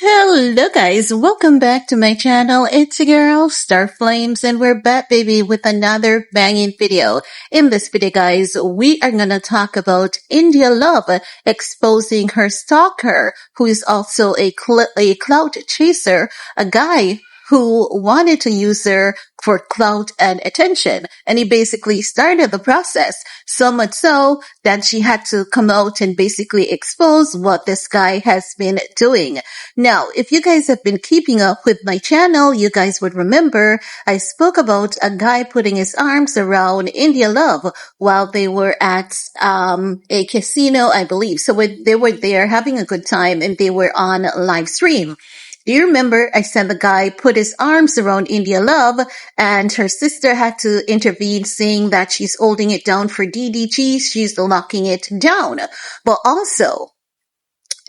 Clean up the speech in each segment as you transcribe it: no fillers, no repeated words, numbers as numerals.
Hello guys, welcome back to my channel. It's your girl, Star Flames, and we're back baby with another banging video. In this video guys, we are gonna talk about indialove exposing her stalker, who is also a clout chaser, a guy who wanted to use her for clout and attention. And he basically started the process, so much so that she had to come out and basically expose what this guy has been doing. Now, if you guys have been keeping up with my channel, you guys would remember I spoke about a guy putting his arms around indialove while they were at a casino, I believe. So they were there having a good time and they were on live stream. Do you remember I said the guy put his arms around indialove and her sister had to intervene saying that she's holding it down for DDG, she's locking it down. But also,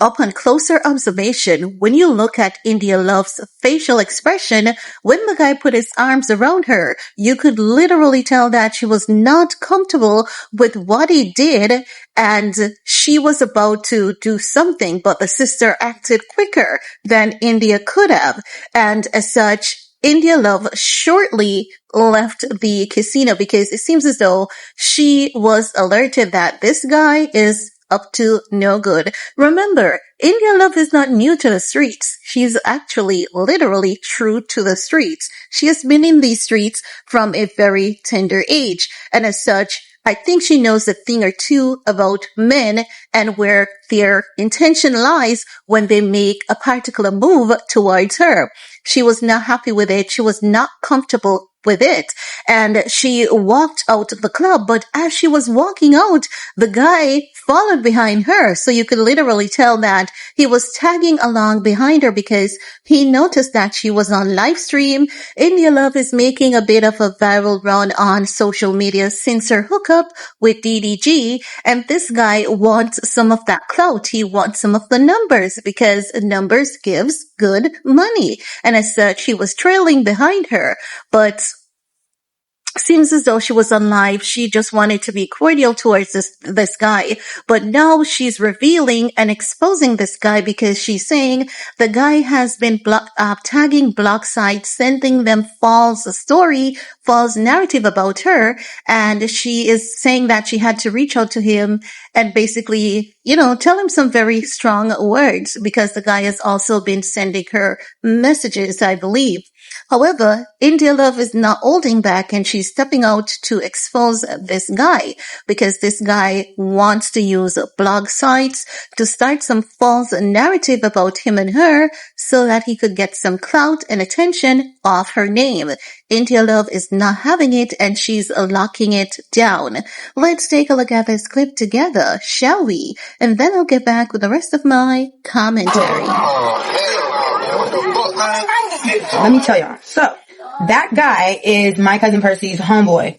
upon closer observation, when you look at indialove's facial expression, when the guy put his arms around her, you could literally tell that she was not comfortable with what he did and she was about to do something, but the sister acted quicker than India could have. And as such, indialove shortly left the casino because it seems as though she was alerted that this guy is up to no good. Remember, indialove is not new to the streets. She's actually literally true to the streets. She has been in these streets from a very tender age. And as such, I think she knows a thing or two about men and where their intention lies when they make a particular move towards her. She was not happy with it. She was not comfortable with it. And she walked out of the club. But as she was walking out, the guy followed behind her. So you could literally tell that he was tagging along behind her because he noticed that she was on live stream. indialove is making a bit of a viral run on social media since her hookup with DDG. And this guy wants some of that clout. He wants some of the numbers because numbers gives good money. And as such, he was trailing behind her. But seems as though she was on live. She just wanted to be cordial towards this guy. But now she's revealing and exposing this guy because she's saying the guy has been tagging blog sites, sending them false narrative about her. And she is saying that she had to reach out to him and basically, tell him some very strong words because the guy has also been sending her messages, I believe. However, indialove is not holding back and she's stepping out to expose this guy because this guy wants to use blog sites to start some false narrative about him and her so that he could get some clout and attention off her name. indialove is not having it and she's locking it down. Let's take a look at this clip together, shall we? And then I'll get back with the rest of my commentary. Let me tell y'all. So, that guy is my cousin Percy's homeboy.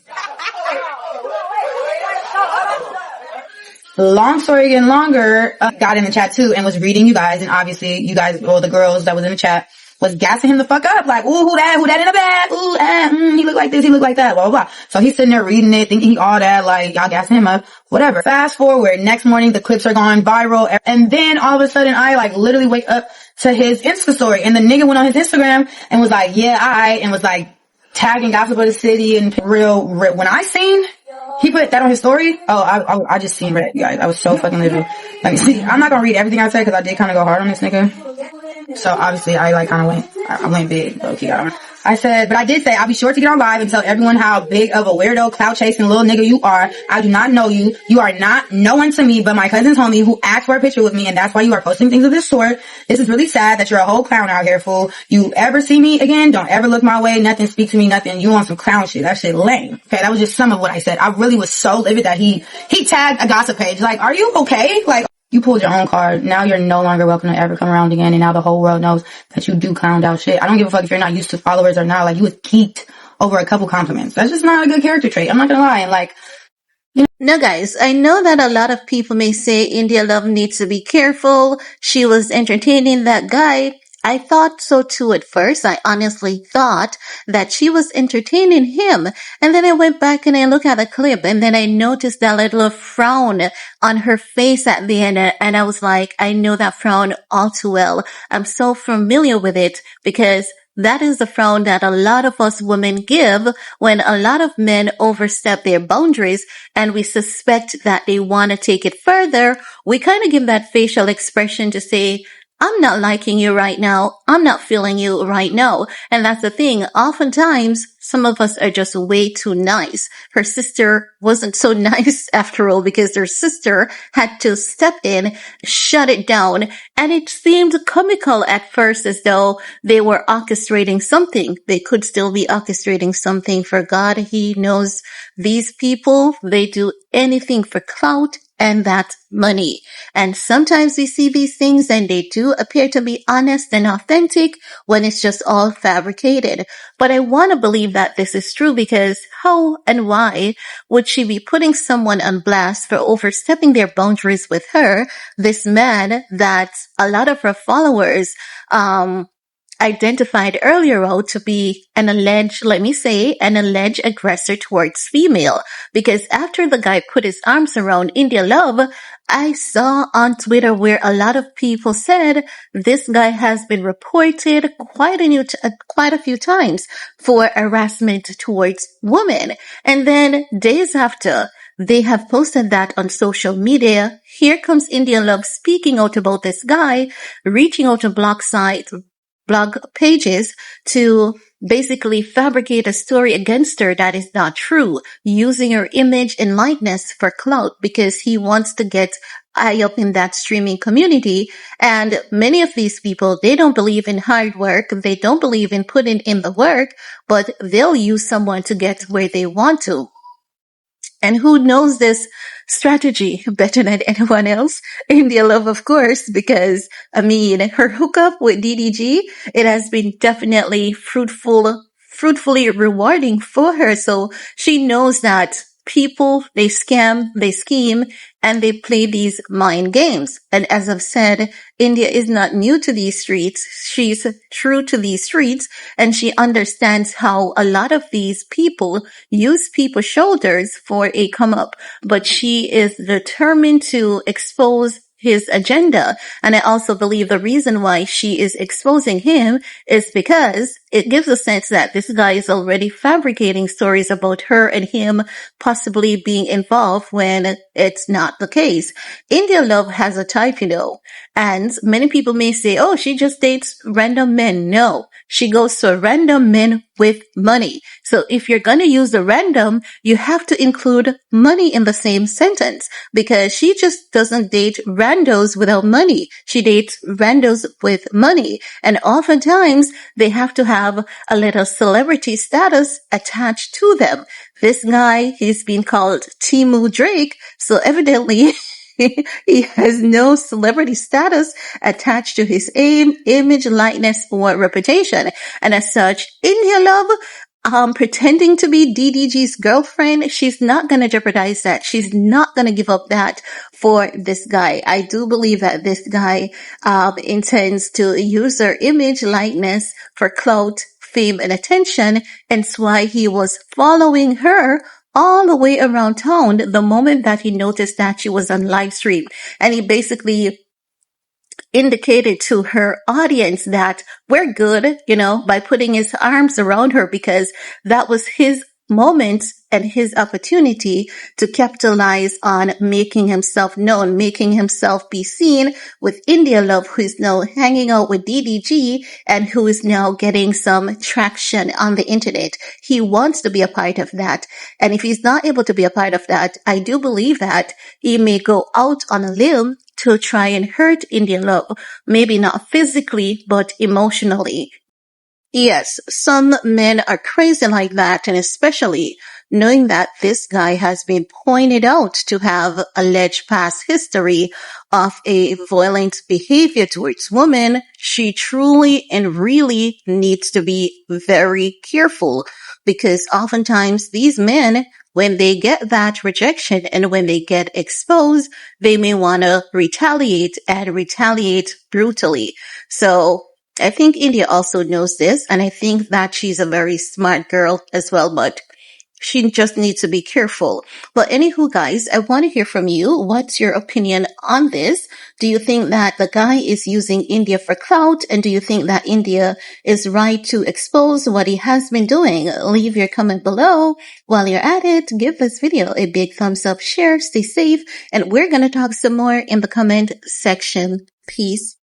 Long story getting longer, got in the chat too and was reading you guys, and obviously you guys, all the girls that was in the chat, was gassing him the fuck up, like, ooh, who that in the back, ooh, he look like this, he look like that, blah, blah, blah. So he's sitting there reading it, thinking all that, like, y'all gassing him up, whatever. Fast forward, next morning, the clips are going viral, and then all of a sudden, I, literally wake up to his Insta story, and the nigga went on his Instagram, and was like, and was like, tagging Gossip of the City, and real, when I seen, he put that on his story, I just seen it, guys, I was so fucking livid. Let me see, I'm not gonna read everything I said, cause I did kinda go hard on this nigga. So obviously I went big, low key. I said, but I did say I'll be sure to get on live and tell everyone how big of a weirdo, clout chasing little nigga you are. I do not know you. You are not no one to me but my cousin's homie who asked for a picture with me, and that's why you are posting things of this sort. This is really sad that you're a whole clown out here, fool. You ever see me again, don't ever look my way, nothing, speak to me, nothing. You on some clown shit. That shit lame. Okay, that was just some of what I said. I really was so livid that he tagged a gossip page. Like, are you okay? Like, you pulled your own card. Now you're no longer welcome to ever come around again. And now the whole world knows that you do clowned out shit. I don't give a fuck if you're not used to followers or not. Like, you was geeked over a couple compliments. That's just not a good character trait. I'm not gonna lie. And Now guys, I know that a lot of people may say indialove needs to be careful. She was entertaining that guy. I thought so too at first. I honestly thought that she was entertaining him. And then I went back and I looked at the clip and then I noticed that little frown on her face at the end. And I was like, I know that frown all too well. I'm so familiar with it because that is the frown that a lot of us women give when a lot of men overstep their boundaries and we suspect that they want to take it further. We kind of give that facial expression to say, I'm not liking you right now. I'm not feeling you right now. And that's the thing. Oftentimes, some of us are just way too nice. Her sister wasn't so nice after all because her sister had to step in, shut it down. And it seemed comical at first as though they were orchestrating something. They could still be orchestrating something. For God, He knows these people, they do anything for clout and that's money. And sometimes we see these things and they do appear to be honest and authentic when it's just all fabricated. But I want to believe that this is true because how and why would she be putting someone on blast for overstepping their boundaries with her, this man that a lot of her followers, identified earlier on to be an alleged aggressor towards female. Because after the guy put his arms around indialove, I saw on Twitter where a lot of people said this guy has been reported quite a few times for harassment towards women. And then days after, they have posted that on social media. Here comes indialove speaking out about this guy, reaching out to blog pages to basically fabricate a story against her that is not true, using her image and likeness for clout because he wants to get eye up in that streaming community. And many of these people, they don't believe in hard work. They don't believe in putting in the work, but they'll use someone to get where they want to. And who knows this strategy better than anyone else? indialove, of course, because, her hookup with DDG, it has been definitely fruitfully rewarding for her. So she knows that people, they scam, they scheme, and they play these mind games. And as I've said, India is not new to these streets. She's true to these streets, and she understands how a lot of these people use people's shoulders for a come up. But she is determined to expose his agenda. And I also believe the reason why she is exposing him is because it gives a sense that this guy is already fabricating stories about her and him possibly being involved when it's not the case. indialove has a type, and many people may say, oh, she just dates random men. No, she goes to random men with money. So if you're going to use the random, you have to include money in the same sentence because she just doesn't date randos without money. She dates randos with money. And oftentimes they have to have a little celebrity status attached to them. This guy, he's been called Timu Drake. So evidently he has no celebrity status attached to his image, likeness, or reputation. And as such, indialove, pretending to be DDG's girlfriend, she's not going to jeopardize that. She's not going to give up that for this guy. I do believe that this guy, intends to use her image, likeness for clout, fame, and attention. And that's why he was following her all the way around town the moment that he noticed that she was on live stream. And he basically indicated to her audience that we're good, by putting his arms around her because that was his moment and his opportunity to capitalize on making himself known, making himself be seen with indialove, who is now hanging out with DDG and who is now getting some traction on the internet. He wants to be a part of that. And if he's not able to be a part of that, I do believe that he may go out on a limb to try and hurt indialove, maybe not physically, but emotionally. Yes, some men are crazy like that, and especially knowing that this guy has been pointed out to have alleged past history of a violent behavior towards women, she truly and really needs to be very careful because oftentimes these men, when they get that rejection and when they get exposed, they may want to retaliate and retaliate brutally. So I think India also knows this, and I think that she's a very smart girl as well, but she just needs to be careful. But anywho, guys, I want to hear from you. What's your opinion on this? Do you think that the guy is using India for clout? And do you think that India is right to expose what he has been doing? Leave your comment below. While you're at it, give this video a big thumbs up, share, stay safe, and we're going to talk some more in the comment section. Peace.